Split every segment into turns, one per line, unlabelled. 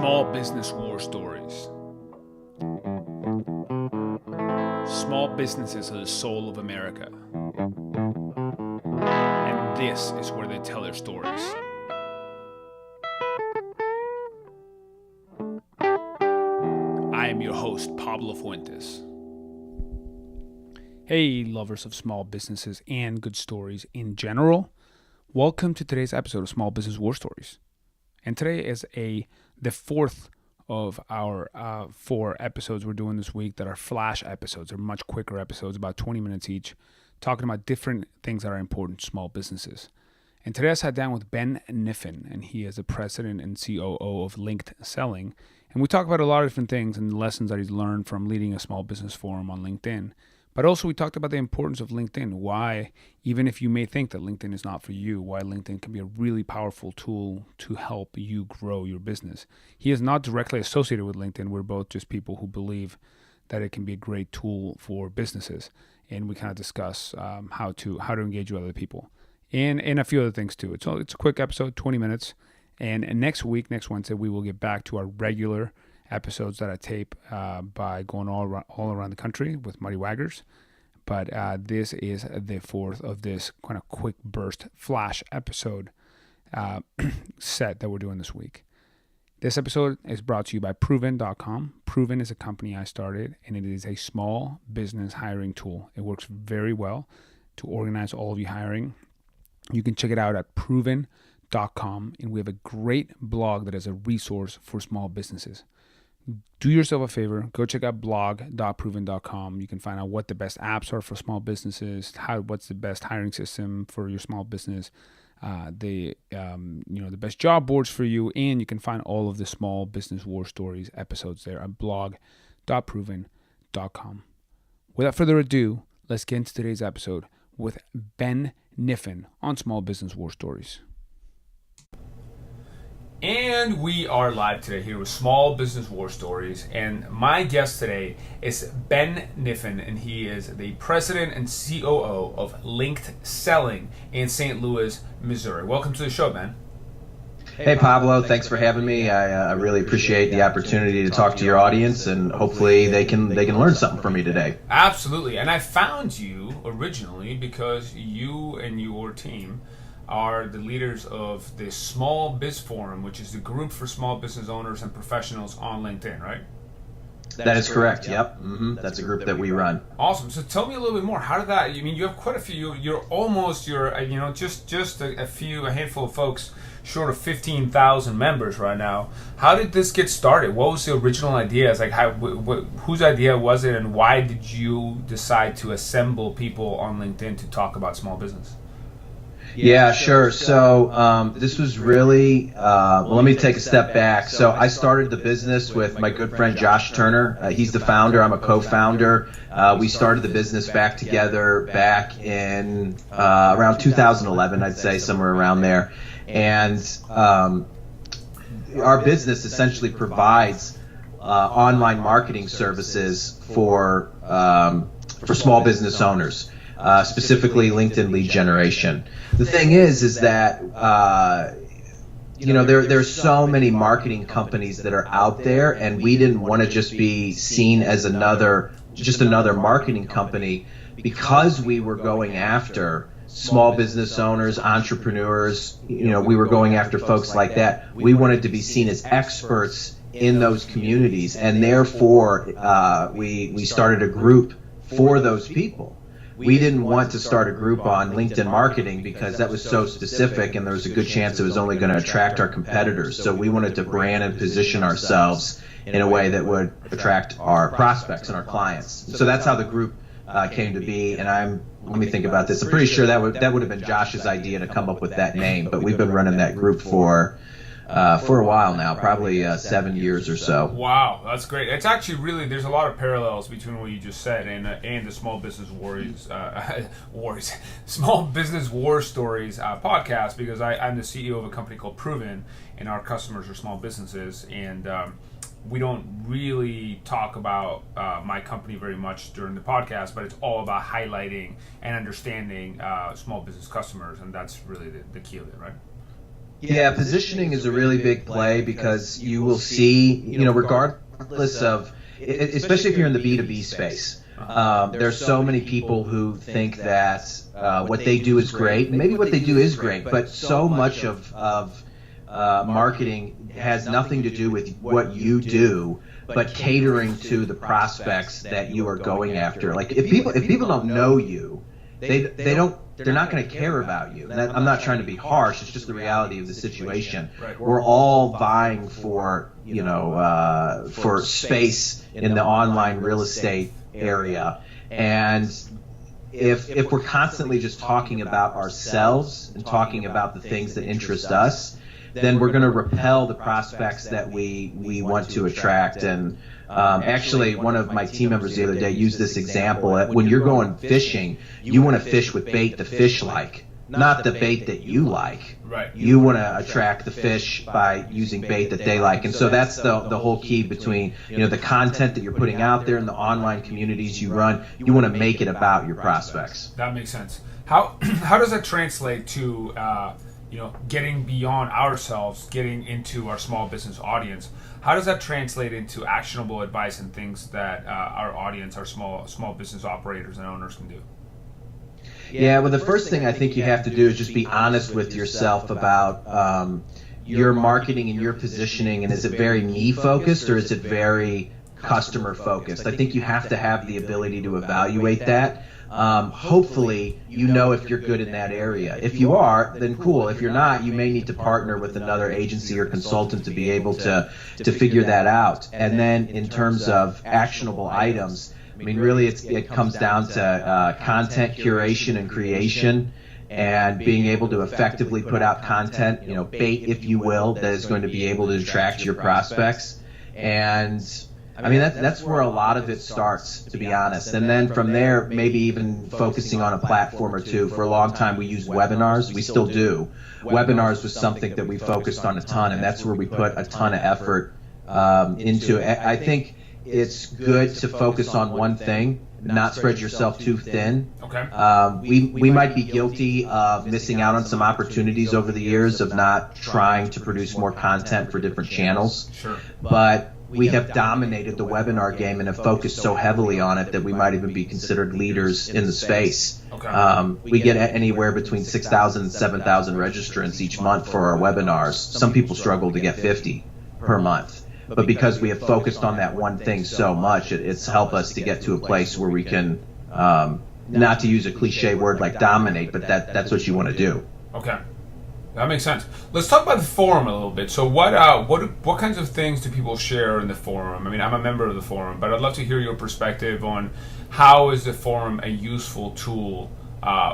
Small business war stories. Small businesses are the soul of America. And this is where they tell their stories. I am your host, Pablo Fuentes. Hey, lovers of small businesses and good stories in general. Welcome to today's episode of Small Business War Stories. And today is the fourth of our 4 episodes we're doing this week that are flash episodes. They're much quicker episodes, about 20 minutes each, talking about different things that are important to small businesses. And today I sat down with Ben Niffen, and he is the president and COO of Linked Selling. And we talk about a lot of different things and lessons that he's learned from leading a small business forum on LinkedIn. But also we talked about the importance of LinkedIn, why, even if you may think that LinkedIn is not for you, why LinkedIn can be a really powerful tool to help you grow your business. He is not directly associated with LinkedIn. We're both just people who believe that it can be a great tool for businesses. And we kind of discuss how to engage with other people and a few other things too. It's a quick episode, 20 minutes. And next week, next Wednesday, we will get back to our regular episodes that I tape by going all around the country with Muddy Waggers. But this is the fourth of this kind of quick burst flash episode set that we're doing this week. This episode is brought to you by Proven.com. Proven is a company I started, and it is a small business hiring tool. It works very well to organize all of your hiring. You can check it out at Proven.com, and we have a great blog that is a resource for small businesses. Do yourself a favor, go check out blog.proven.com. You can find out what the best apps are for small businesses, what's the best hiring system for your small business, the best job boards for you, and you can find all of the Small Business War Stories episodes there at blog.proven.com. Without further ado, let's get into today's episode with Ben Niffen on Small Business War Stories. And we are live today here with Small Business War Stories. And my guest today is Ben Niffen, and he is the president and COO of Linked Selling in St. Louis, Missouri. Welcome to the show, Ben.
Hey, Pablo. Thanks for having me. I really appreciate the opportunity to talk to your audience, and hopefully they can learn something from me today.
Absolutely. And I found you originally because you and your team are the leaders of the Small Biz Forum, which is the group for small business owners and professionals on LinkedIn, right?
That is correct. Yep. That's a group that we run.
Awesome. So tell me a little bit more. How did that? I mean, you have quite a few. You're just a handful of folks short of 15,000 members right now. How did this get started? What was the original idea? It's like whose idea was it, and why did you decide to assemble people on LinkedIn to talk about small business?
Yeah, sure. So this was really, let me take a step back. So I started the business with my good friend Josh Turner. He's the founder. I'm a co-founder. We started the business back together back in around 2011, I'd say, somewhere around there. And our business essentially provides online marketing services for small business owners. Specifically LinkedIn lead generation. The thing is that there's so many marketing companies that are out there, and we didn't want to just be seen as another marketing company, because we were going after small business owners, entrepreneurs. We were going after folks like that. We wanted to be seen as experts in those communities, and therefore we started a group for those people. We didn't want to start a group on LinkedIn marketing because that was so specific, and there was a good chance it was only going to attract our competitors. So we wanted to brand and position ourselves in a way that would attract our prospects and our clients. So that's how the group came to be. And let me think about this. I'm pretty sure that would have been Josh's idea to come up with that name, but we've been running that group for a while now, probably 7 years or so.
Wow, that's great. It's actually really, there's a lot of parallels between what you just said and the Small Business Small Business War Stories podcast, because I'm the CEO of a company called Proven, and our customers are small businesses, and we don't really talk about my company very much during the podcast, but it's all about highlighting and understanding small business customers, and that's really the key of it, right?
Yeah, positioning is a really big play because you will see, regardless of, especially if you're in the B2B space, there's so many people who think that what they do is great, and maybe what they do is great, but so much of marketing has nothing to do with what you do, but catering to the prospects that you are going after. Like if people don't know you, they're not going to care about you. And I'm not trying to be harsh. It's just the reality of the situation.
Right.
We're all vying for for space in the online real estate area, and if we're constantly just talking about ourselves and talking about the things that interest us, then we're going to repel the prospects that we want to attract. And actually, one of my team members the other day used this example. When you're going fishing, you want to fish with bait the fish like, not the bait that you like.
Right.
You want to attract the fish by using bait that they like. And so that's the whole key between, the content that you're putting out there and the online communities you run. You want to make it about your prospects.
That makes sense. How does that translate to getting beyond ourselves, getting into our small business audience? How does that translate into actionable advice and things that our audience, our small business operators and owners can do?
Yeah, well, the first thing I think you have to do is just be honest with yourself about your marketing and your positioning, and is it very me focused or is it very customer focused? I think you have to have the ability to evaluate that. Hopefully, if you're good in that area. If you are, then cool. If you're not, you may need to partner with another agency or consultant to be able to figure that out. And then in terms of actionable items, I mean, really, it comes down to content curation and creation, and being able to effectively put out content, bait, if you will, that is going to be able to attract your prospects. And I mean, that's where a lot of it starts, to be honest. And then from there, maybe even focusing on a platform or two. For a long time, we used webinars. We still do. Webinars was something that we focused on a ton, and that's where we put a ton of effort into. I think it's good to focus on one thing, not spread yourself too thin.
Okay.
We might be guilty of missing out on some opportunities over the years of not trying to produce more content for different channels.
Sure.
But we have dominated the webinar game and have focused so heavily on it that we might even be considered leaders in the space.
Okay.
We get anywhere between 6,000 and 7,000 registrants each month for our webinars. Some people struggle to get 50 per month. But because we have focused on that one thing so much, it's helped us to get to a place where we can, not to use a cliche word like dominate, but that's what you want to do.
Okay. That makes sense. Let's talk about the forum a little bit. So what kinds of things do people share in the forum? I mean, I'm a member of the forum, but I'd love to hear your perspective on how is the forum a useful tool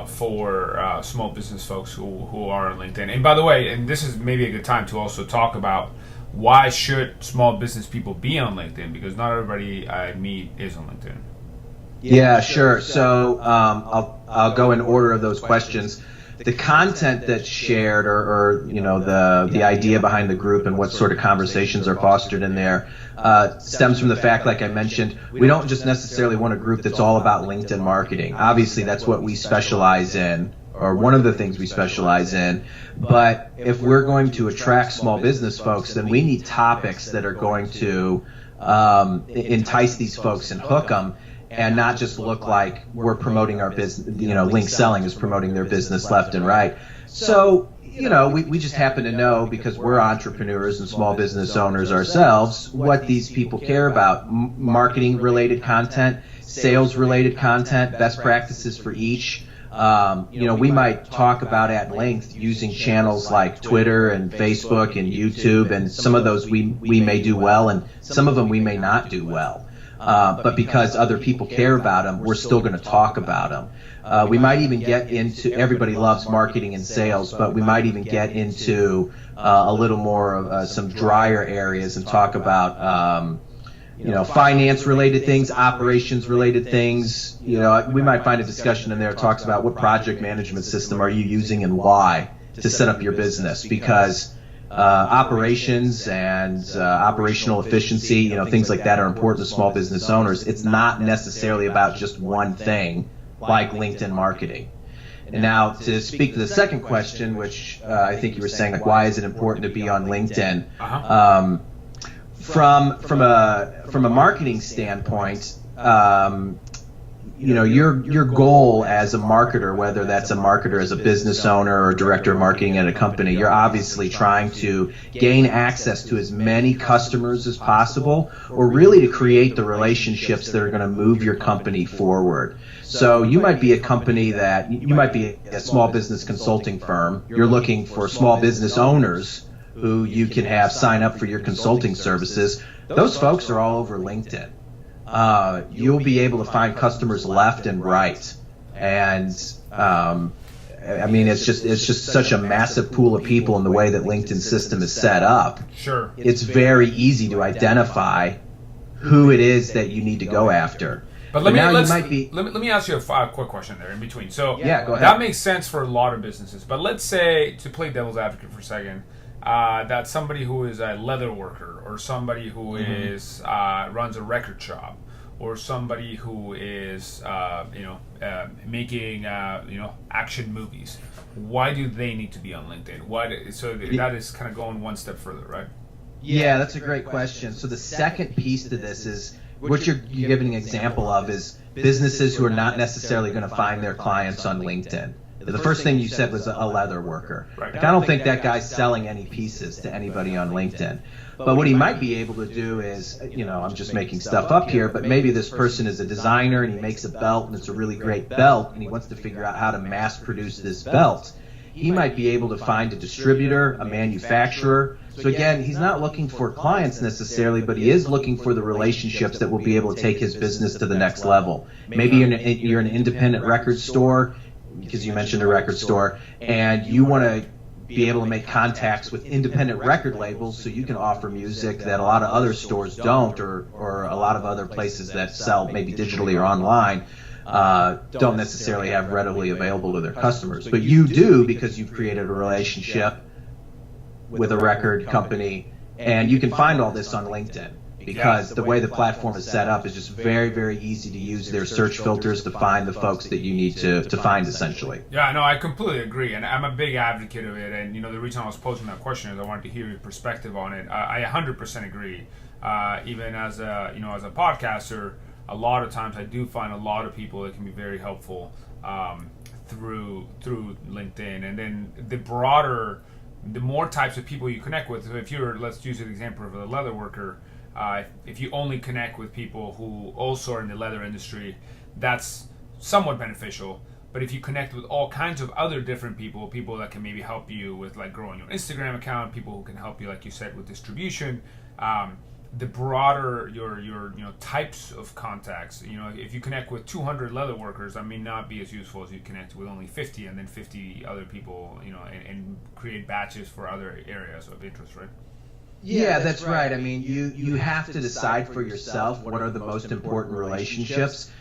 for small business folks who are on LinkedIn. And by the way, and this is maybe a good time to also talk about why should small business people be on LinkedIn, because not everybody I meet is on LinkedIn.
Yeah, sure. So I'll go in order of those questions. The content that's shared, or the idea behind the group and what sort of conversations are fostered in there, stems from the fact, like I mentioned, we don't just necessarily want a group that's all about LinkedIn marketing. Obviously, that's what we specialize in, or one of the things we specialize in. But if we're going to attract small business folks, then we need topics that are going to entice these folks and hook them, and not just look like we're promoting our business. Link Selling is promoting their business left and right. So, we just happen to know, because we're entrepreneurs and small business owners ourselves, what these people care about. Marketing related content, sales related content, best practices for each. We might talk about at length using channels like Twitter and Facebook and YouTube, and some of those we may do well, and some of them we may not do well. But because other people care about them, we're still going to talk about them. We might even get into, everybody loves marketing and sales, but we might even get into a little more of some drier areas and talk about finance related things, operations related things. We might find a discussion in there that talks about what project management system are you using and why to set up your business, because operations and operational efficiency, things like that are important to small business owners. It's not necessarily about just one thing like LinkedIn marketing. And now to speak to the second question, which I think you were saying, like, why is it important to be on LinkedIn? From a marketing standpoint, your goal as a marketer, whether that's a marketer as a business owner or director of marketing at a company, you're obviously trying to gain access to as many customers as possible, or really to create the relationships that are going to move your company forward. So you might be a company you might be a small business consulting firm. You're looking for small business owners who you can have sign up for your consulting services. Those folks are all over LinkedIn. You'll be able to find customers left and right, and it's just such a massive pool of people in the way that LinkedIn system is set up.
Sure,
it's very easy to identify who it is that you need to go after.
But let me ask you a quick question there in between. So
yeah, go ahead.
That makes sense for a lot of businesses. But let's say, to play devil's advocate for a second, that somebody who is a leather worker, or somebody who is runs a record shop, or somebody who is making action movies. Why do they need to be on LinkedIn? That is kind of going one step further, right?
Yeah, that's a great question. So the second piece to this is what you're giving an example of is businesses who are not necessarily going to find their clients on LinkedIn. The first thing you said was a leather worker.
Right.
Like, I don't think that guy's selling any pieces to anybody on LinkedIn. But what he might be able to do is, I'm just making stuff up here, but maybe this person is a designer and he makes a belt and it's a really great belt and he wants to figure out how to mass produce this belt. He might be able to find a distributor, a manufacturer. So again, he's not looking for clients necessarily, but he is looking for the relationships that will be able to take his business to the next level. Maybe you're an independent record store, because you mentioned a record store, and you want to be able to make contacts with independent record labels so you can offer music that a lot of other stores don't, or a lot of other places that sell maybe digitally or online don't necessarily have readily available to their customers. But you do, because you've created a relationship with a record company, and you can find all this on LinkedIn. Because the way the platform is set up is just very, very easy to use their search filters to find the folks that you need to find, essentially.
Yeah, no, I completely agree, and I'm a big advocate of it. And the reason I was posing that question is I wanted to hear your perspective on it. I 100% agree. Even as a as a podcaster, a lot of times I do find a lot of people that can be very helpful through LinkedIn, and then the more types of people you connect with. So if let's use an example of a leather worker. If you only connect with people who also are in the leather industry, that's somewhat beneficial. But if you connect with all kinds of other different people that can maybe help you with like growing your Instagram account, people who can help you, like you said, with distribution, the broader your types of contacts. If you connect with 200 leather workers, that may not be as useful as you connect with only 50 and then 50 other people, and create batches for other areas of interest, right?
Yeah, that's right. I mean, you have to decide for yourself what are the most important relationships.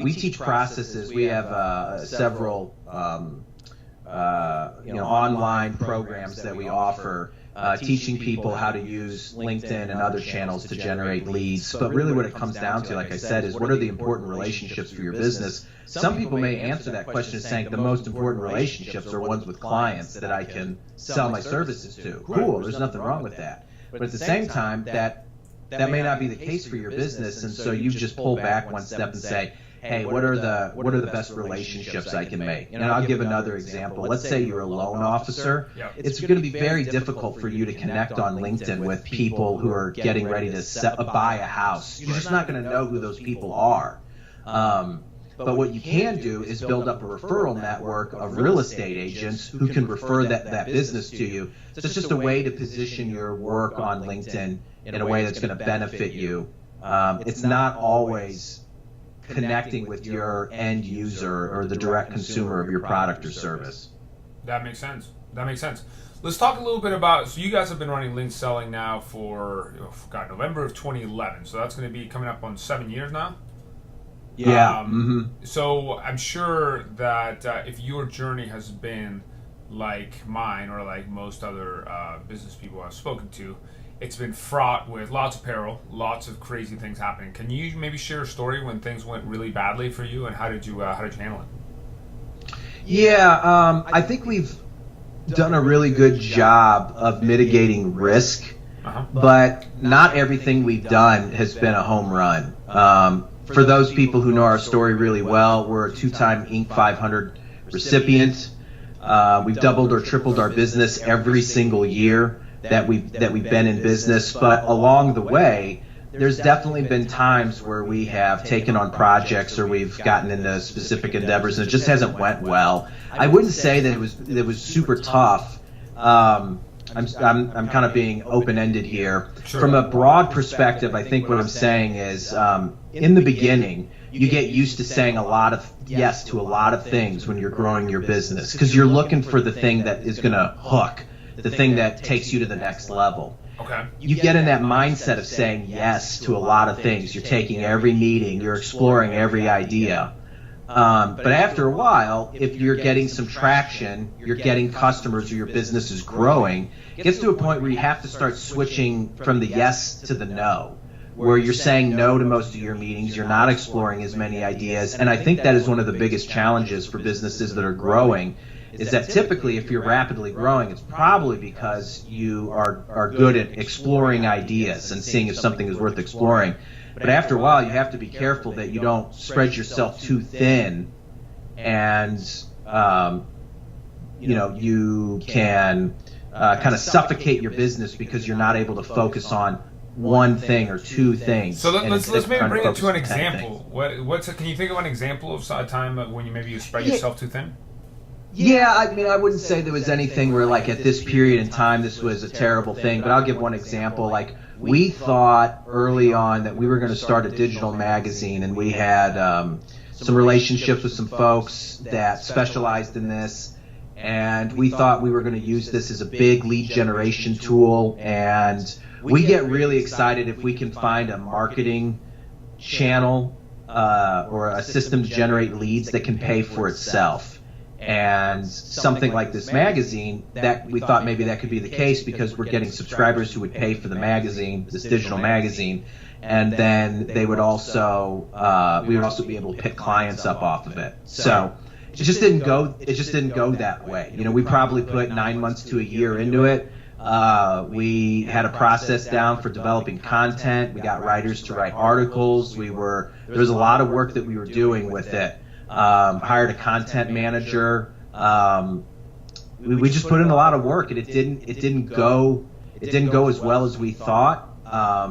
We teach processes. We have several online programs that we offer, teaching people how to use LinkedIn and other channels to generate leads. But really what it comes down to, like I said, is what are the important relationships for your business? Some people may answer that question saying the most important relationships are ones with clients that I can sell my services to. Cool, there's nothing wrong with that. But at the same time, that may not be the case for your business, and so you just pull back one step and say, hey, what are the best relationships I can make? And I'll give another example. Let's say you're a loan officer. It's going to be very difficult for you to connect on LinkedIn with people who are getting ready to buy a house. You're just not going to know who those people are. But what you can do is build up a referral network of real estate agents who can refer that business to you. So it's just a way to position your work on LinkedIn in a way that's going to benefit you. It's not always connecting with your end user or the direct consumer of your product or service.
That makes sense. Let's talk a little bit about, so you guys have been running Link Selling now for, November of 2011. So that's going to be coming up on 7 years now?
Yeah.
So I'm sure that if your journey has been like mine or like most other business people I've spoken to, it's been fraught with lots of peril, lots of crazy things happening. Can you maybe share a story when things went really badly for you, and how did you handle it?
Yeah, I think we've done a really good job of mitigating risk, but not everything we've done has been a home run. For those people who know our story really well, we're a 2-time Inc. 500 recipient. We've doubled or tripled our business every single year that we've been in business, but along the way, there's definitely been times where we have taken on projects or we've gotten into specific endeavors and it just hasn't went well. I wouldn't say that it was super tough. I'm kind of being open-ended here. Sure. From a broad perspective, I think what I'm saying is in the beginning, you get used to saying a lot of yes to a lot of things when you're growing your business because you're looking for the thing that is going to hook, the thing that takes you to the next level.
Okay.
You get in that mindset of saying yes to a lot of things. You're taking every meeting. You're exploring every idea. But after a while, if you're getting some traction, you're getting customers or your business is growing, it gets to a point where you have to start switching from the yes to the no, where you're saying no to most of your meetings. You're not exploring as many ideas. And I think that is one of the biggest challenges for businesses that are growing is that typically if you're rapidly growing, it's probably because you are good at exploring ideas and seeing if something is worth exploring. But after a while, you have to be careful that you don't spread yourself too thin and, you can kind of suffocate your business because you're not able to focus on one thing or two things.
So let's maybe bring it to an example. Can you think of an example of a time when you spread yourself too thin?
Yeah, I mean, I wouldn't say there was anything where, like, at this period in time, this was a terrible thing, but I'll give one example. Like, we thought early on that we were going to start a digital magazine, and we had some relationships with some folks that specialized in this, and we thought we were going to use this as a big lead generation tool, and we get really excited if we can find a marketing channel or a system to generate leads that can pay for itself. And something like this magazine, that we thought maybe that could be the case because we're getting subscribers who would pay for the magazine, this digital magazine, and then they would also we would also be able to pick clients up off of it. So it just didn't go that way. You know, we probably put 9 months to a year into it. We had a process down for developing content. We got writers to write articles. There was a lot of work that we were doing with it. Hired a content manager. We just put in a lot of work, and it didn't go as well as we thought. I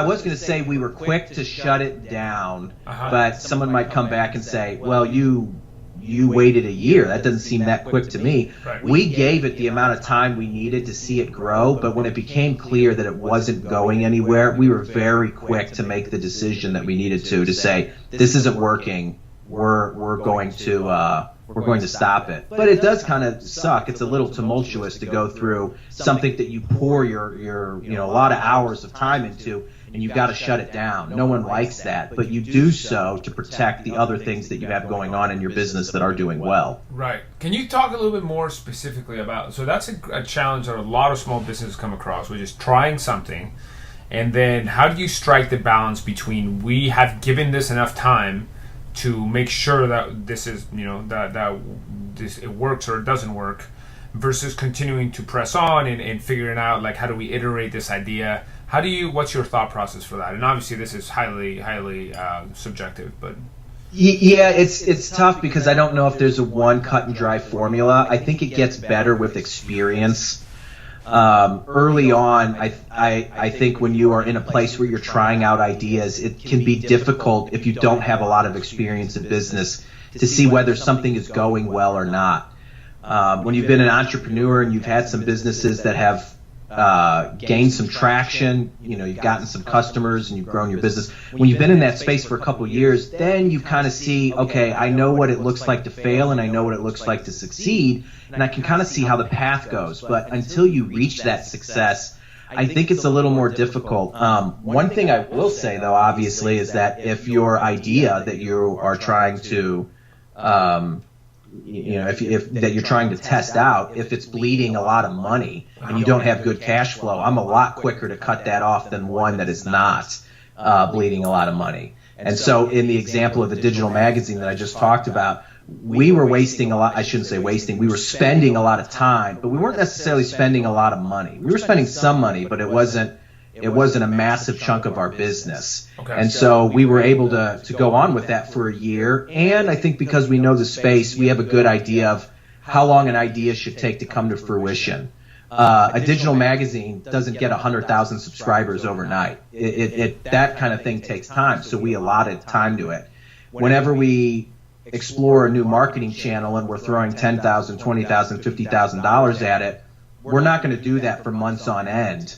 was going to say we were quick to shut it down, but someone might come back and say, "Well, you waited a year. That doesn't seem that quick to me." Right. We gave it the amount of time we needed to see it grow, but when it became clear that it wasn't going anywhere, we were very quick to make the decision that we needed to say, "This isn't working. We're going to stop it." But it does kind of suck. It's a little tumultuous to go through something that you pour your a lot of hours of time into, and you've got to shut it down. No one likes that, but you do so to protect the other things that you have going on in your business that are doing well.
Right. Can you talk a little bit more specifically about, so that's a challenge that a lot of small businesses come across, which is trying something, and then how do you strike the balance between we have given this enough time to make sure that this is, it works or it doesn't work, versus continuing to press on and figuring out, like, how do we iterate this idea? What's your thought process for that? And obviously this is highly subjective, but.
Yeah, it's tough because I don't know if there's a one cut and dry formula. I think it gets better with experience. Early on, I think when you are in a place where you're trying out ideas, it can be difficult if you don't have a lot of experience in business to see whether something is going well or not. When you've been an entrepreneur and you've had some businesses that have gained some traction, you've gotten some customers and you've grown your business. When you've been in that space for a couple of years, then you kind of see, okay, I know what it looks like to fail and I know what it looks like to succeed, and I can kind of see how the path goes. But until you reach that success, I think it's a little more difficult. One thing I will say, though, obviously, is that if your idea that you are trying to if that you're trying to test out, if it's bleeding a lot of money and you don't have good cash flow, I'm a lot quicker to cut that off than one that is not bleeding a lot of money. And so in the example of the digital magazine that I just talked about, we were wasting a lot. I shouldn't say wasting. We were spending a lot of time, but we weren't necessarily spending a lot of money. We were spending some money, but it wasn't a massive chunk of our business.
Okay.
And so we were able to go on with that for a year. And I think because we know the space, we have a good idea of how long an idea should take to come to fruition. A digital magazine doesn't get 100,000 subscribers overnight. That kind of thing takes time. So we allotted time to it. Whenever we explore a new marketing channel and we're throwing $10,000, $20,000, $50,000 at it, we're not going to do that for months on end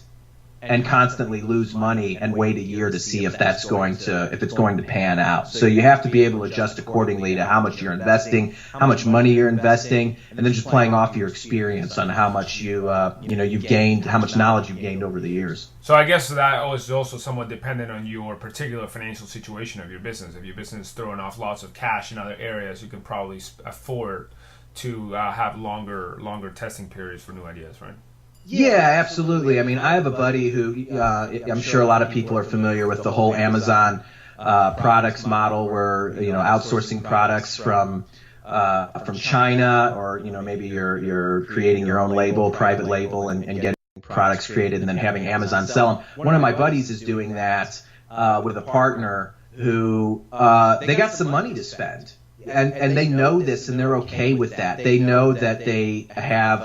and constantly lose money and wait a year to see if it's going to pan out. So you have to be able to adjust accordingly to how much you're investing, how much money you're investing, and then just playing off your experience on how much you've gained, how much knowledge you've gained over the years.
So I guess that is also somewhat dependent on your particular financial situation of your business. If your business is throwing off lots of cash in other areas, you can probably afford to have longer testing periods for new ideas, right?
Yeah, absolutely. I mean, I have a buddy who I'm sure a lot of people are familiar with the whole Amazon products model, where outsourcing products from China, or maybe you're creating your own label, private label, and getting products created and then having Amazon sell them. One of my buddies is doing that with a partner who they got some money to spend. And they know this, and they're okay with that. They know that they have,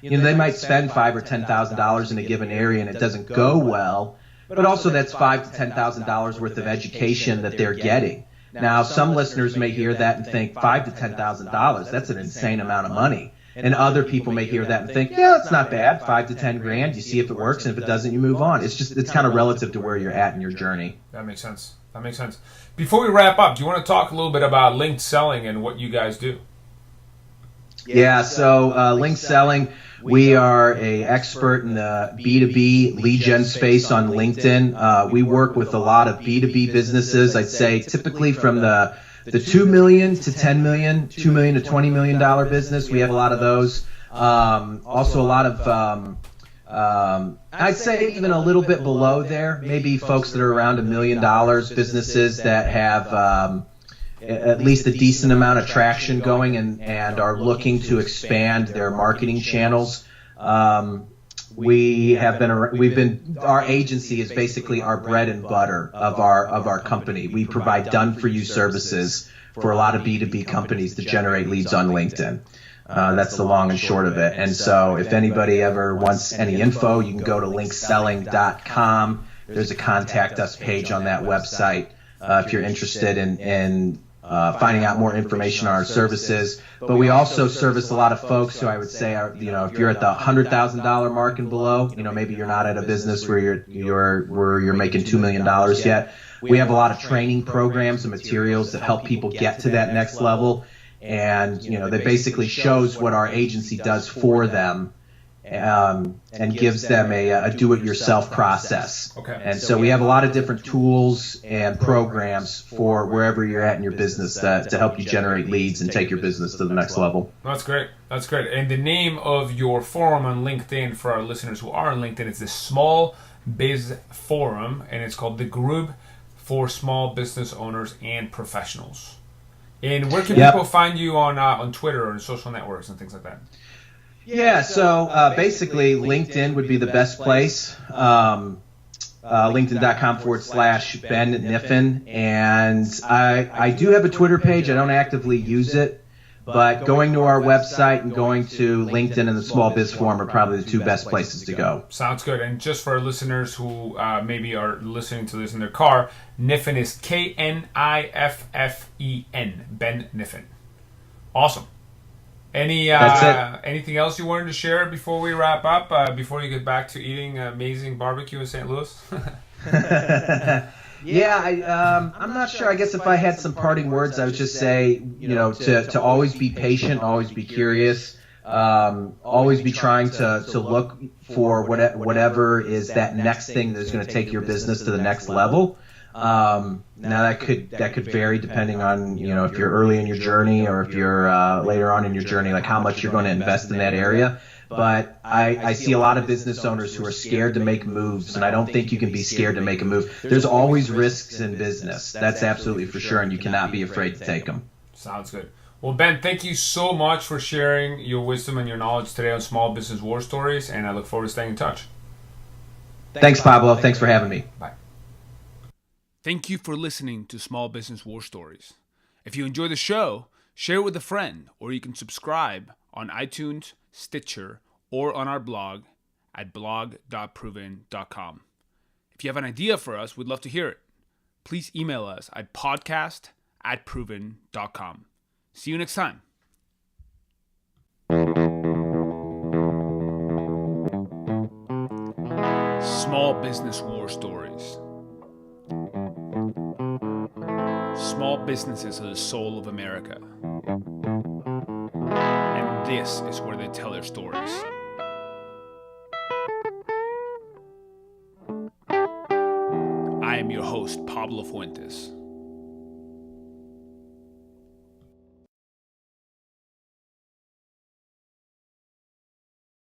they might spend $5,000 or $10,000 in a given area, and it doesn't go well. But also, that's $5,000 to $10,000 worth of education that they're getting. Now, some listeners may hear that and think $5,000 to $10,000. That's an insane amount of money. And other people may hear that and think, yeah, it's not bad. $5,000 to $10,000. You see if it works, and if it doesn't, you move on. It's kind of relative to where you're at in your journey.
That makes sense. Before we wrap up, do you want to talk a little bit about linked selling and what you guys do?
Yeah, so linked selling, we are an expert in the B2B lead gen space on LinkedIn. We work with a lot of B2B businesses, I'd say typically from the $2 million to $10 million, $2 million to $20 million business. We have a lot of those. Also a lot of I'd say even a little bit below there, maybe folks that are around $1 million, businesses that have at least a decent amount of traction going and are looking to expand their marketing channels. Our agency is basically our bread and butter of our company. We provide done for you services for a lot of B2B companies to generate leads on LinkedIn. That's the long and short of it. And so if anybody ever wants any info, you can go to linkselling.com. There's a contact us page on that website if you're interested in finding out more information on our services. But we also service a lot of folks who I would say are, if you're at the $100,000 mark and below, maybe you're not at a business where you're making $2 million yet. We have a lot of training programs and materials that help people get to that next level. And, that basically shows what our agency does for them and gives them a do-it-yourself process.
Okay.
And so we have a lot of different tools and programs for wherever you're at in your business to help you generate leads and take your business to the next level.
That's great. And the name of your forum on LinkedIn, for our listeners who are on LinkedIn, it's the Small Biz Forum, and it's called the Group for Small Business Owners and Professionals. And where can people find you on Twitter or on social networks and things like that?
Yeah, so basically LinkedIn would be the best place. LinkedIn.com/Ben Niffen. And I do have a Twitter page. I don't actively use it. But going to our website and going to LinkedIn and the Small Biz Forum are probably the two best places to go.
Sounds good. And just for our listeners who maybe are listening to this in their car, Niffen is Kniffen, Ben Niffen. Awesome. Anything else you wanted to share before we wrap up, before you get back to eating amazing barbecue in St. Louis?
Yeah, I'm not sure. I guess if I had some parting words, I would just say, to always be patient, always be curious, always be trying to look for whatever is that next thing that's going to take your business to the next level. Now that could vary depending on, if you're early in your journey or if you're later on in your journey, like how much you're going to invest in that area. But I see a lot of business owners who are scared to make moves, and I don't think you can be scared to make a move. There's always risks in business. That's absolutely for sure, and you cannot be afraid to take them.
Sounds good. Well, Ben, thank you so much for sharing your wisdom and your knowledge today on Small Business War Stories, and I look forward to staying in touch.
Thanks, Pablo. Thanks for having me.
Bye. Thank you for listening to Small Business War Stories. If you enjoy the show, share it with a friend, or you can subscribe on iTunes, Stitcher, or on our blog at blog.proven.com. If you have an idea for us, we'd love to hear it. Please email us at podcast@proven.com. See you next time. Small Business War Stories. Small businesses are the soul of America. And this is where they tell their stories. I am your host, Pablo Fuentes.